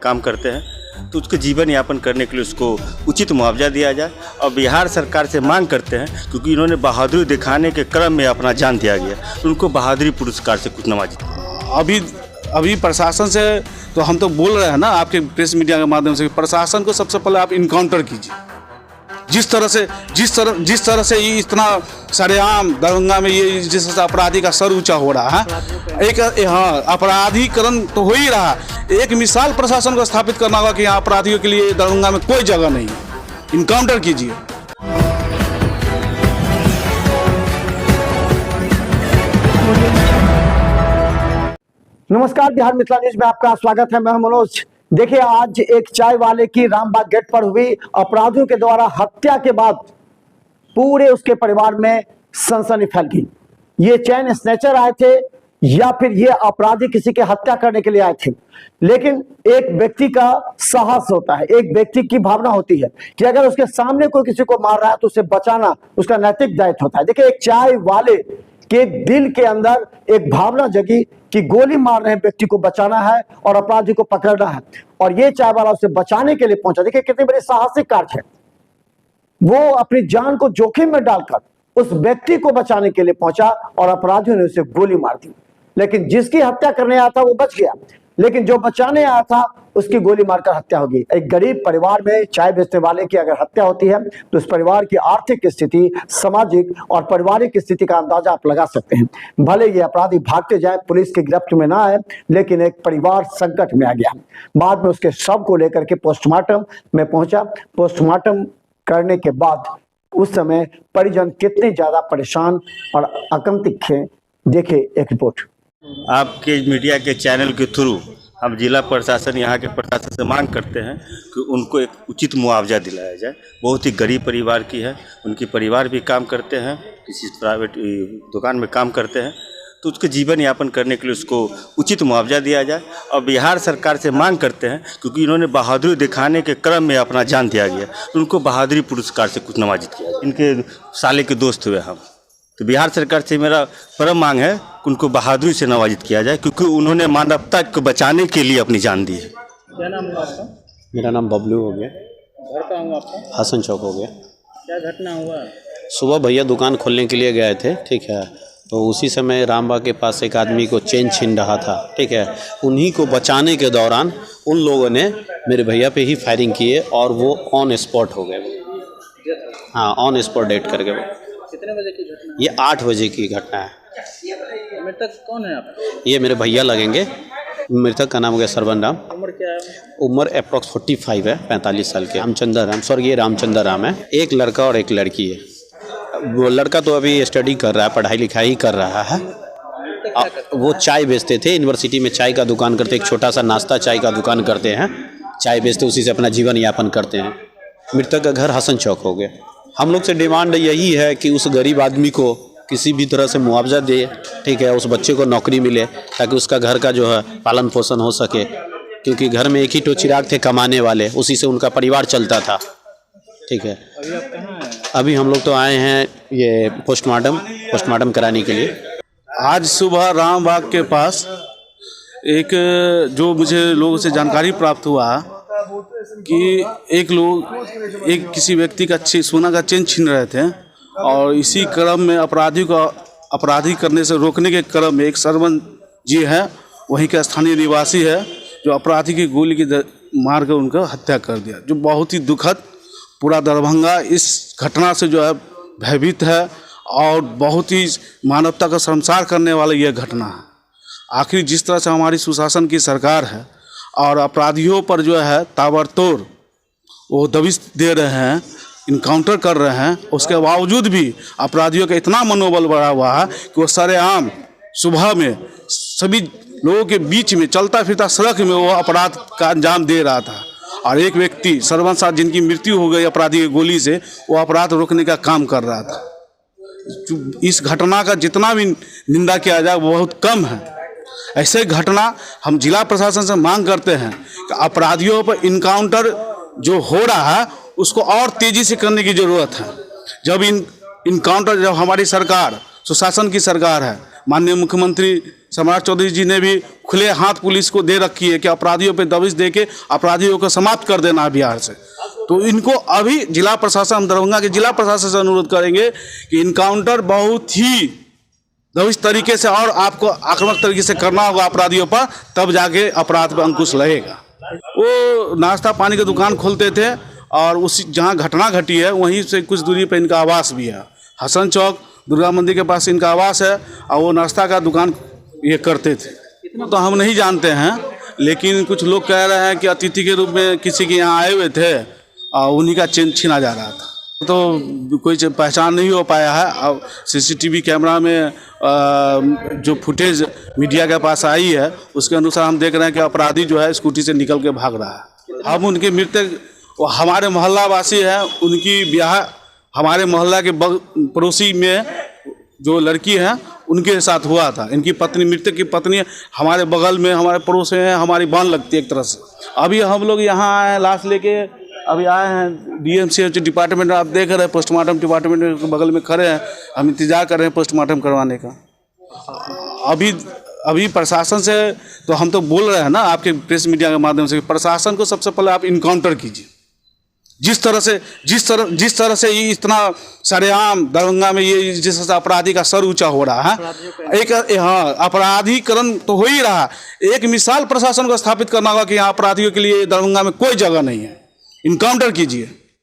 काम करते हैं तो उसके जीवन यापन करने के लिए उसको उचित मुआवजा दिया जाए। और बिहार सरकार से मांग करते हैं क्योंकि इन्होंने बहादुरी दिखाने के क्रम में अपना जान दिया गया, तो उनको बहादुरी पुरस्कार से कुछ नवाजित। अभी प्रशासन से तो हम तो बोल रहे हैं ना आपके प्रेस मीडिया के माध्यम से, प्रशासन को सबसे पहले आप इनकाउंटर कीजिए। जिस तरह से ये इतना सरेआम दरभंगा में ये जिस तरह से अपराधी का सर ऊंचा हो रहा है, अपराधीकरण तो हो ही रहा। एक मिसाल प्रशासन को स्थापित करना होगा कि यहाँ अपराधियों के लिए दरभंगा में कोई जगह नहीं है। इनकाउंटर कीजिए। नमस्कार, बिहार मिथिला न्यूज में आपका स्वागत है। मैं मनोज। देखिए, आज एक चाय वाले की रामबाग गेट पर हुई अपराधियों के द्वारा हत्या के बाद पूरे उसके परिवार में सनसनी फैल गई। ये चैन स्नैचर आए थे या फिर ये अपराधी किसी की हत्या करने के लिए आए थे, लेकिन एक व्यक्ति का साहस होता है, एक व्यक्ति की भावना होती है कि अगर उसके सामने कोई किसी को मार रहा है तो उसे बचाना उसका नैतिक दायित्व होता है। देखिए, एक चाय वाले के दिल के अंदर एक भावना जगी कि गोली मार रहे व्यक्ति को बचाना है और अपराधी को पकड़ना है, और ये चाय वाला उसे बचाने के लिए पहुंचा। देखिए कितनी बड़ी साहसिक कार्य है। वो अपनी जान को जोखिम में डालकर उस व्यक्ति को बचाने के लिए पहुंचा और अपराधियों ने उसे गोली मार दी। लेकिन जिसकी हत्या करने आया था वो बच गया, लेकिन जो बचाने आया था उसकी गोली मारकर हत्या होगी। एक गरीब परिवार में चाय बेचने वाले की अगर हत्या होती है तो उस परिवार की आर्थिक स्थिति, सामाजिक और पारिवारिक स्थिति का अंदाजा आप लगा सकते हैं। भले ये अपराधी भागते जाए, पुलिस की गिरफ्त में ना आए, लेकिन एक परिवार संकट में आ गया। बाद में उसके शव को लेकर के पोस्टमार्टम में पहुंचा। पोस्टमार्टम करने के बाद उस समय परिजन कितने ज्यादा परेशान और आतंकित थे, देखे एक रिपोर्ट। आपके मीडिया के चैनल के थ्रू हम जिला प्रशासन, यहाँ के प्रशासन से मांग करते हैं कि उनको एक उचित मुआवजा दिलाया जाए। बहुत ही गरीब परिवार की है, उनके परिवार भी काम करते हैं, किसी प्राइवेट दुकान में काम करते हैं, तो उसके जीवन यापन करने के लिए उसको उचित मुआवजा दिया जाए। और बिहार सरकार से मांग करते हैं क्योंकि इन्होंने बहादुरी दिखाने के क्रम में अपना जान दिया गया, तो उनको बहादुरी पुरस्कार से कुछ नवाजित किया जाए। इनके साले के दोस्त हुए हम, तो बिहार सरकार से मेरा परम मांग है कि उनको बहादुरी से नवाजित किया जाए क्योंकि उन्होंने मानवता को बचाने के लिए अपनी जान दी है। क्या नाम हुआ आपका? मेरा नाम बबलू हो गया। घर कहाँ हुआ आपका? हसन चौक हो गया। क्या घटना हुआ? सुबह भैया दुकान खोलने के लिए गए थे, ठीक है, तो उसी समय रामबाग के पास एक आदमी को चेन छीन रहा था, ठीक है। उन्हीं को बचाने के दौरान उन लोगों ने मेरे भैया पे ही फायरिंग किए और वो ऑन स्पॉट हो गए। हाँ, ऑन स्पॉट डेट कर गए। कितने बजे की घटना? ये 8 बजे की घटना है। मृतक कौन है आप? ये मेरे भैया लगेंगे। मृतक का नाम हो गया सरवन राम। उम्र क्या है? उम्र अप्रॉक्स 45 है, 45 साल के। रामचंद्र राम, स्वर्गीय रामचंद्र राम है। एक लड़का और एक लड़की है। वो लड़का तो अभी स्टडी कर रहा है, पढ़ाई लिखाई कर रहा है। वो चाय बेचते थे, यूनिवर्सिटी में चाय का दुकान करते, एक छोटा सा नाश्ता चाय का दुकान करते हैं, चाय बेचते, उसी से अपना जीवन यापन करते हैं। मृतक का घर हसन चौक हो गया। हम लोग से डिमांड यही है कि उस गरीब आदमी को किसी भी तरह से मुआवजा दे, ठीक है, उस बच्चे को नौकरी मिले ताकि उसका घर का जो है पालन पोषण हो सके, क्योंकि घर में एक ही तो चिराग थे कमाने वाले, उसी से उनका परिवार चलता था, ठीक है। अभी आप कहाँ हैं? अभी हम लोग तो आए हैं ये पोस्टमार्टम कराने के लिए। आज सुबह रामबाग के पास एक जो मुझे लोगों से जानकारी प्राप्त हुआ कि एक किसी व्यक्ति का सोना का चेन छीन रहे थे, और इसी क्रम में अपराधी करने से रोकने के क्रम में एक सरवन जी है, वहीं का स्थानीय निवासी है, जो अपराधी की गोली की मार कर उनका हत्या कर दिया, जो बहुत ही दुखद। पूरा दरभंगा इस घटना से जो है भयभीत है और बहुत ही मानवता का शर्मसार करने वाला यह घटना है। आखिर जिस तरह से हमारी सुशासन की सरकार है और अपराधियों पर जो है ताबड़तोड़ वो दबिश दे रहे हैं, इनकाउंटर कर रहे हैं, उसके बावजूद भी अपराधियों का इतना मनोबल बढ़ा हुआ है कि वो सरेआम सुबह में सभी लोगों के बीच में चलता फिरता सड़क में वो अपराध का अंजाम दे रहा था। और एक व्यक्ति सरवन साहब जिनकी मृत्यु हो गई अपराधी की गोली से, वो अपराध रोकने का काम कर रहा था। इस घटना का जितना भी निंदा किया जाए वो बहुत कम है। ऐसे घटना हम जिला प्रशासन से मांग करते हैं कि अपराधियों पर इनकाउंटर जो हो रहा है उसको और तेजी से करने की ज़रूरत है। जब हमारी सरकार सुशासन की सरकार है, माननीय मुख्यमंत्री सम्राट चौधरी जी ने भी खुले हाथ पुलिस को दे रखी है कि अपराधियों पे दबिश दे के अपराधियों को समाप्त कर देना है बिहार से। तो इनको अभी जिला प्रशासन, हम दरभंगा के जिला प्रशासन से अनुरोध करेंगे कि इनकाउंटर बहुत ही दबिश तरीके से और आपको आक्रामक तरीके से करना होगा अपराधियों पर, तब जाके अपराध पर अंकुश लगेगा। वो नाश्ता पानी की दुकान खोलते थे और उसी जहाँ घटना घटी है वहीं से कुछ दूरी पर इनका आवास भी है। हसन चौक दुर्गा मंदिर के पास इनका आवास है और वो नाश्ता का दुकान ये करते थे। तो हम नहीं जानते हैं, लेकिन कुछ लोग कह रहे हैं कि अतिथि के रूप में किसी के यहाँ आए हुए थे और उन्हीं का चेन छीना जा रहा था। तो कोई पहचान नहीं हो पाया है। अब सीसीटीवी कैमरा में जो फुटेज मीडिया के पास आई है उसके अनुसार हम देख रहे हैं कि अपराधी जो है स्कूटी से निकल के भाग रहा है। हम उनके मृतक हमारे मोहल्ला वासी हैं, उनकी ब्याह हमारे मोहल्ला के पड़ोसी में जो लड़की है उनके साथ हुआ था। इनकी पत्नी, मृतक की पत्नी हमारे बगल में, हमारे पड़ोस में है, हमारी बांध लगती है एक तरह से। अभी हम लोग यहाँ आए हैं, लाश लेके अभी आए हैं डीएमसीएच डिपार्टमेंट, आप देख रहे हैं पोस्टमार्टम डिपार्टमेंट के बगल में खड़े हैं, हम इंतजार कर रहे हैं पोस्टमार्टम करवाने का। अभी प्रशासन से तो हम तो बोल रहे हैं ना आपके प्रेस मीडिया के माध्यम से, प्रशासन को सबसे पहले आप इनकाउंटर कीजिए। जिस तरह से ये इतना सरेआम दरभंगा में ये जिस तरह से अपराधी का सर ऊंचा हो रहा है, एक अपराधीकरण तो हो ही रहा है। एक मिसाल प्रशासन को स्थापित करना होगा कि यहाँ अपराधियों के लिए दरभंगा में कोई जगह नहीं है। इनकाउंटर कीजिए।